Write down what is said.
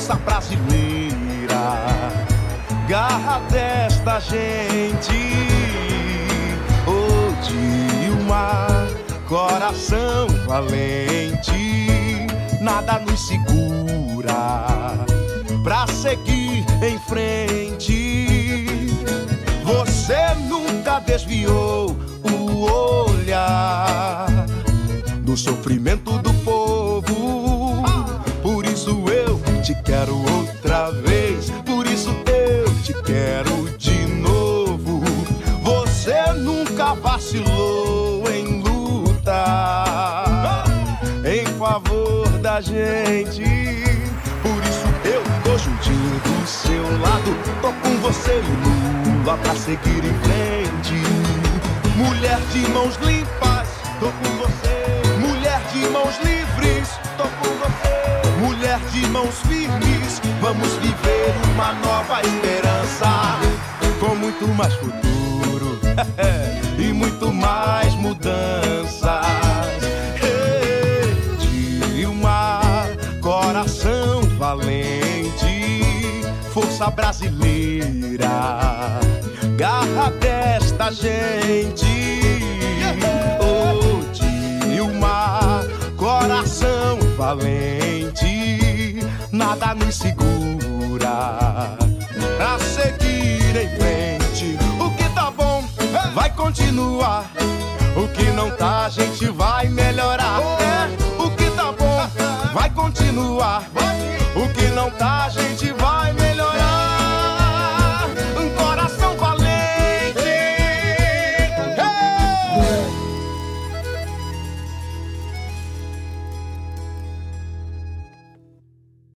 força brasileira, garra desta gente. Ô Dilma, coração valente, nada nos segura pra seguir em frente. Você nunca desviou o olhar do sofrimento do povo. Por isso eu te quero outra vez, por isso eu te quero de novo. Você nunca vacilou em lutar em favor da gente. Por isso eu tô juntinho do seu lado, tô com você e Lula pra seguir em frente. Mulher de mãos limpas, tô com você. Mulher de mãos livres, tô com você. Mulher de mãos firmes, vamos viver uma nova esperança, com muito mais futuro e muito mais mudanças. Dilma, coração valente, força brasileira, garra desta gente. Oh, Dilma, coração valente, nada nos segura pra seguir em frente. O que tá bom vai continuar, o que não tá a gente vai melhorar. O que tá bom vai continuar, o que não tá a gente